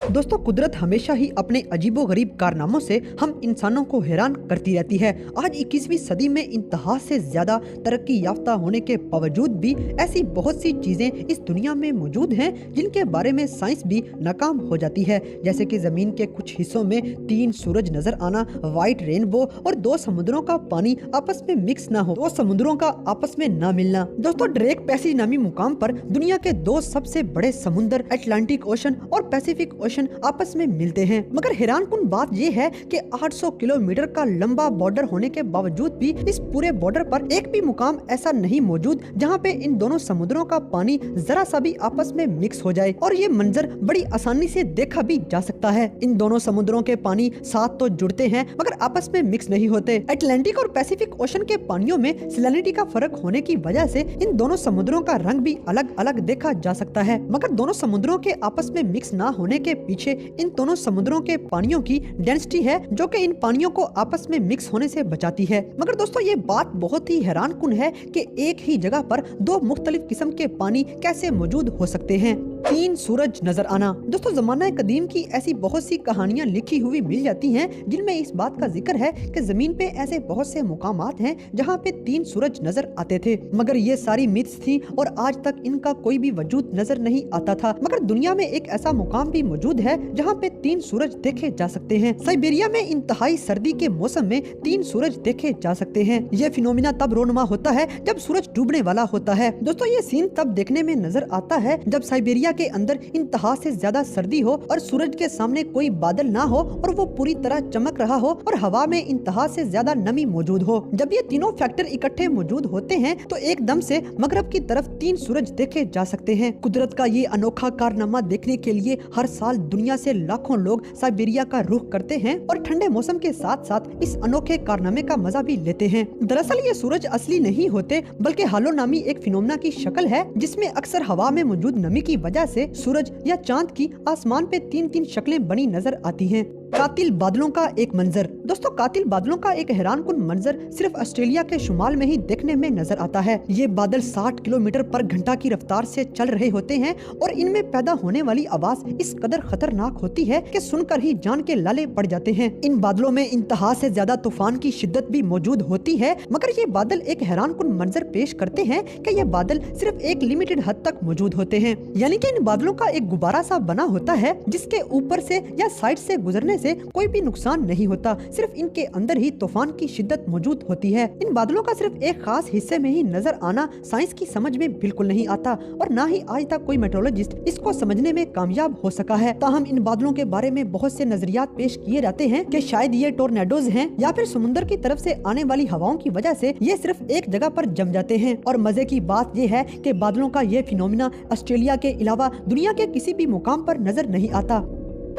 दोस्तों, कुदरत हमेशा ही अपने अजीबोगरीब कारनामों से हम इंसानों को हैरान करती रहती है। आज 21वीं सदी में इंतहा से ज्यादा तरक्की याफ्ता होने के बावजूद भी ऐसी बहुत सी चीजें इस दुनिया में मौजूद हैं जिनके बारे में साइंस भी नाकाम हो जाती है। जैसे कि जमीन के कुछ हिस्सों में 3 सूरज नजर आना, व्हाइट रेनबो और 2 समुद्रों का पानी आपस में मिक्स ना हो, 2 समुद्रों का आपस में ना मिलना। दोस्तों, ड्रेक पैसेज नामी मुकाम पर दुनिया के 2 सबसे बड़े समुद्र अटलांटिक ओशन और पैसिफिक ओशन आपस में मिलते हैं। मगर हैरानकुन बात यह है कि 800 किलोमीटर का लंबा बॉर्डर होने के बावजूद भी इस पूरे बॉर्डर पर एक भी मुकाम ऐसा नहीं मौजूद जहां पे इन दोनों समुद्रों का पानी जरा सा भी आपस में मिक्स हो जाए। और ये मंजर बड़ी आसानी से देखा भी जा सकता है। इन दोनों समुद्रों के पानी साथ तो जुड़ते हैं मगर आपस में मिक्स नहीं होते। अटलांटिक और पैसिफिक ओशन के पानियों में सैलिनिटी का फर्क होने की वजह से इन दोनों समुद्रों का रंग भी अलग अलग देखा जा सकता है। मगर दोनों समुद्रों के आपस में मिक्स ना होने के पीछे इन दोनों समुद्रों के पानियों की डेंसिटी है जो कि इन पानियों को आपस में मिक्स होने से बचाती है। मगर दोस्तों, ये बात बहुत ही हैरानकुन है कि एक ही जगह पर 2 मुख्तलिफ किस्म के पानी कैसे मौजूद हो सकते हैं। 3 सूरज नजर आना। दोस्तों, जमाना कदीम की ऐसी बहुत सी कहानियां लिखी हुई मिल जाती हैं जिनमें इस बात का जिक्र है कि जमीन पे ऐसे बहुत से मुकामात हैं जहां पे 3 सूरज नजर आते थे। मगर ये सारी मिथ्स थी और आज तक इनका कोई भी वजूद नजर नहीं आता था। मगर दुनिया में एक ऐसा मुकाम भी मौजूद है जहां पे 3 सूरज देखे जा सकते हैं। साइबेरिया में इंतहाई सर्दी के मौसम में 3 सूरज देखे जा सकते हैं। ये फिनोमिना तब रोनुमा होता है जब सूरज डूबने वाला होता है। दोस्तों, ये सीन तब देखने में नजर आता है जब साइबेरिया के अंदर इंतहा से ज्यादा सर्दी हो और सूरज के सामने कोई बादल ना हो और वो पूरी तरह चमक रहा हो और हवा में इंतहा से ज्यादा नमी मौजूद हो। जब ये तीनों फैक्टर इकट्ठे मौजूद होते हैं तो एकदम से मगरब की तरफ 3 सूरज देखे जा सकते हैं। कुदरत का ये अनोखा कारनामा देखने के लिए हर साल दुनिया से लाखों लोग साइबेरिया का रुख करते हैं और ठंडे मौसम के साथ साथ इस अनोखे कारनामे का मजा भी लेते हैं। दरअसल ये सूरज असली नहीं होते बल्कि हालो नामी एक फिनोमिना की शक्ल है जिसमें अक्सर हवा में मौजूद नमी की वजह से सूरज या चांद की आसमान पे 3-3 शक्लें बनी नजर आती हैं। कातिल बादलों का एक मंजर। दोस्तों, कातिल बादलों का एक हैरानकुन मंजर सिर्फ ऑस्ट्रेलिया के शुमाल में ही देखने में नजर आता है। ये बादल 60 किलोमीटर पर घंटा की रफ्तार से चल रहे होते हैं और इनमें पैदा होने वाली आवाज इस कदर खतरनाक होती है कि सुनकर ही जान के लाले पड़ जाते हैं। इन बादलों में इंतहा से ज्यादा तूफान की शिद्दत भी मौजूद होती है। मगर ये बादल एक हैरानकुन मंजर पेश करते हैं कि ये बादल सिर्फ एक लिमिटेड हद तक मौजूद होते हैं। यानी कि इन बादलों का एक गुब्बारा सा बना होता है जिसके ऊपर से या साइड से गुजरने से कोई भी नुकसान नहीं होता। सिर्फ इनके अंदर ही तूफान की शिद्दत मौजूद होती है। इन बादलों का सिर्फ एक खास हिस्से में ही नजर आना साइंस की समझ में बिल्कुल नहीं आता और ना ही आज तक कोई मेट्रोलॉजिस्ट इसको समझने में कामयाब हो सका है। ताहम इन बादलों के बारे में बहुत से नजरियात पेश किए जाते हैं कि शायद ये टोर्नेडोज हैं या फिर समुद्र की तरफ से आने वाली हवाओं की वजह से ये सिर्फ एक जगह पर जम जाते हैं। और मजे की बात ये है कि बादलों का ये फिनोमिना ऑस्ट्रेलिया के अलावा दुनिया के किसी भी मुकाम पर नजर नहीं आता।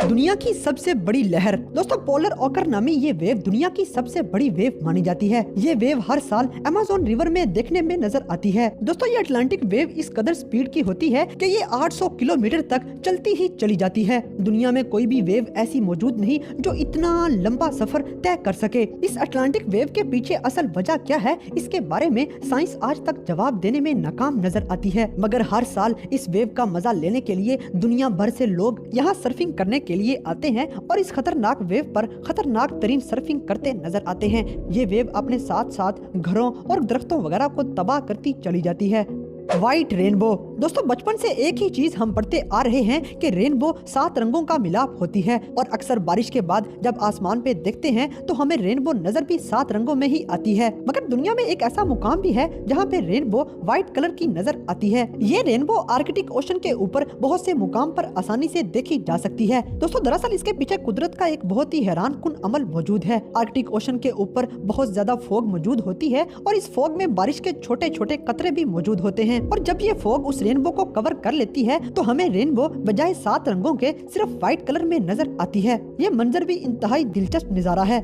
दुनिया की सबसे बड़ी लहर। दोस्तों, पोलर ओकर नामी ये वेव दुनिया की सबसे बड़ी वेव मानी जाती है। ये वेव हर साल अमेज़न रिवर में देखने में नजर आती है। दोस्तों, ये अटलांटिक वेव इस कदर स्पीड की होती है कि ये 800 किलोमीटर तक चलती ही चली जाती है। दुनिया में कोई भी वेव ऐसी मौजूद नहीं जो इतना लंबा सफर तय कर सके। इस अटलांटिक वेव के पीछे असल वजह क्या है, इसके बारे में साइंस आज तक जवाब देने में नाकाम नजर आती है। मगर हर साल इस वेव का मजा लेने के लिए दुनिया भर से लोग यहाँ सर्फिंग करने के लिए आते हैं और इस खतरनाक वेव पर खतरनाक तरीन सर्फिंग करते नजर आते हैं। ये वेव अपने साथ साथ घरों और दरख्तों वगैरह को तबाह करती चली जाती है। White rainbow. दोस्तों, बचपन से एक ही चीज हम पढ़ते आ रहे हैं कि रेनबो 7 रंगों का मिलाप होती है और अक्सर बारिश के बाद जब आसमान पे देखते हैं तो हमें रेनबो नजर भी 7 रंगों में ही आती है। मगर दुनिया में एक ऐसा मुकाम भी है जहाँ पे रेनबो व्हाइट कलर की नजर आती है। ये रेनबो आर्कटिक ओशन के ऊपर बहुत से मुकाम पर आसानी से देखी जा सकती है। दोस्तों, दरअसल इसके पीछे कुदरत का एक बहुत ही हैरानकुन अमल मौजूद है। आर्कटिक ओशन के ऊपर बहुत ज्यादा फोग मौजूद होती है और इस फोग में बारिश के छोटे छोटे कतरे भी मौजूद होते हैं और जब ये फॉग उस रेनबो को कवर कर लेती है तो हमें रेनबो बजाय 7 रंगों के सिर्फ व्हाइट कलर में नजर आती है। ये मंजर भी इंतहाई दिलचस्प नजारा है।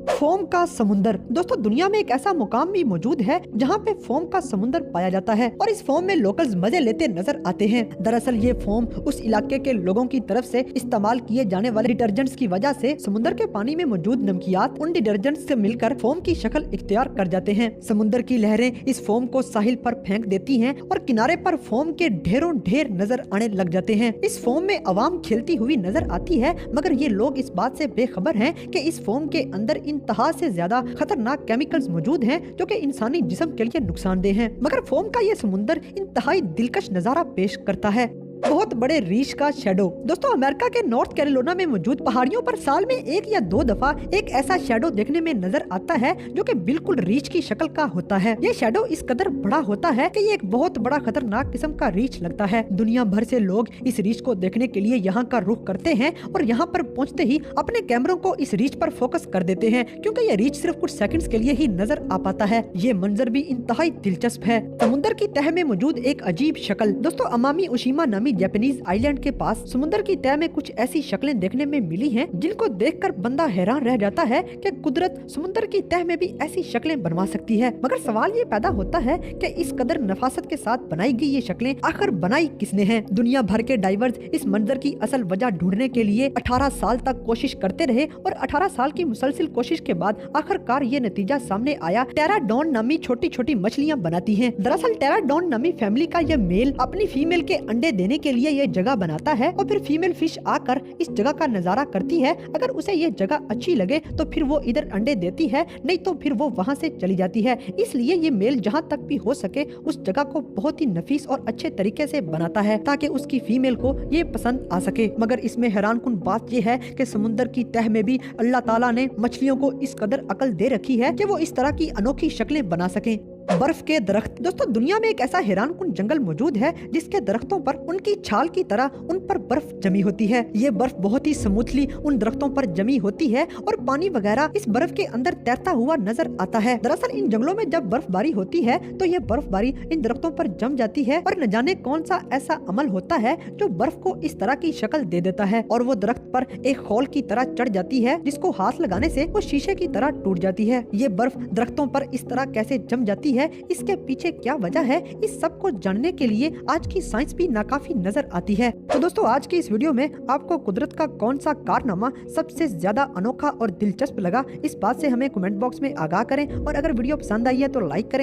फोम का समुंदर। दोस्तों दुनिया में एक ऐसा मुकाम भी मौजूद है जहाँ पे फोम का समुंदर पाया जाता है और इस फोम में लोकल्स मजे लेते नजर आते हैं। दरअसल ये फोम उस इलाके के लोगों की तरफ से इस्तेमाल किए जाने वाले डिटर्जेंट्स की वजह से समुंदर के पानी में मौजूद नमकियात उन डिटर्जेंट्स से मिलकर फोम की शक्ल इख्तियार कर जाते हैं। समुंदर की लहरें इस फोम को साहिल पर फेंक देती हैं और किनारे पर फोम के ढेरों ढेर नजर आने लग जाते हैं। इस फोम में अवाम खेलती हुई नजर आती है, मगर ये लोग इस बात से बेखबर हैं कि इस फोम के अंदर इंतहा से ज्यादा खतरनाक केमिकल्स मौजूद हैं जो कि इंसानी जिस्म के लिए नुकसानदेह हैं। मगर फोम का ये समुंदर इंतहाई दिलकश नजारा पेश करता है। बहुत बड़े रीछ का शैडो। दोस्तों अमेरिका के नॉर्थ कैरोलिना में मौजूद पहाड़ियों पर साल में 1 या 2 दफा एक ऐसा शैडो देखने में नजर आता है जो कि बिल्कुल रीछ की शक्ल का होता है। ये शैडो इस कदर बड़ा होता है कि ये एक बहुत बड़ा खतरनाक किस्म का रीछ लगता है। दुनिया भर से लोग इस रीछ को देखने के लिए यहाँ का रुख करते हैं और यहाँ पर पहुँचते ही अपने कैमरों को इस रीछ पर फोकस कर देते हैं, क्योंकि ये रीछ सिर्फ कुछ सेकंड्स के लिए ही नजर आ पाता है। ये मंजर भी इंतहाई दिलचस्प है। समुद्र की तह में मौजूद एक अजीब शक्ल। दोस्तों अमामी उशिमा नामी जापानीज आइलैंड के पास समुद्र की तह में कुछ ऐसी शक्लें देखने में मिली हैं जिनको देखकर बंदा हैरान रह जाता है कि कुदरत समुद्र की तह में भी ऐसी शक्लें बनवा सकती है। मगर सवाल ये पैदा होता है कि इस कदर नफासत के साथ बनाई गई ये शक्लें आखिर बनाई किसने हैं? दुनिया भर के डाइवर्स इस मंजर की असल वजह ढूंढने के लिए 18 साल तक कोशिश करते रहे और 18 साल की मुसलसिल कोशिश के बाद आखिरकार ये नतीजा सामने आया। टेराडॉन नामी छोटी छोटी मछलियाँ बनाती है। दरअसल टेराडॉन नामी फैमिली का यह मेल अपनी फीमेल के अंडे देने के लिए ये जगह बनाता है और फिर फीमेल फिश आकर इस जगह का नजारा करती है। अगर उसे ये जगह अच्छी लगे तो फिर वो इधर अंडे देती है, नहीं तो फिर वो वहाँ से चली जाती है। इसलिए ये मेल जहाँ तक भी हो सके उस जगह को बहुत ही नफीस और अच्छे तरीके से बनाता है ताकि उसकी फीमेल को ये पसंद आ सके। मगर इसमें हैरानकुन बात ये है कि समुद्र की तह में भी अल्लाह ताला ने मछलियों को इस कदर अकल दे रखी है कि वो इस तरह की अनोखी शक्लें बना सकें। बर्फ के दरख्त। दोस्तों दुनिया में एक ऐसा हैरानकुन जंगल मौजूद है जिसके दरख्तों पर उनकी छाल की तरह उन पर बर्फ जमी होती है। ये बर्फ बहुत ही स्मूथली उन दरख्तों पर जमी होती है और पानी वगैरह इस बर्फ के अंदर तैरता हुआ नजर आता है। दरअसल इन जंगलों में जब बर्फबारी होती है तो ये बर्फबारी इन दरख्तों पर जम जाती है और न जाने कौन सा ऐसा अमल होता है जो बर्फ को इस तरह की शक्ल दे देता है और वो दरख्त पर एक खौल की तरह चढ़ जाती है जिसको हाथ लगाने से वो शीशे की तरह टूट जाती है। ये बर्फ दरख्तों पर इस तरह कैसे जम जाती है, इसके पीछे क्या वजह है, इस सब को जानने के लिए आज की साइंस भी नाकाफी नजर आती है। तो दोस्तों आज की इस वीडियो में आपको कुदरत का कौन सा कारनामा सबसे ज्यादा अनोखा और दिलचस्प लगा, इस बात से हमें कमेंट बॉक्स में आगाह करें और अगर वीडियो पसंद आई है तो लाइक करें।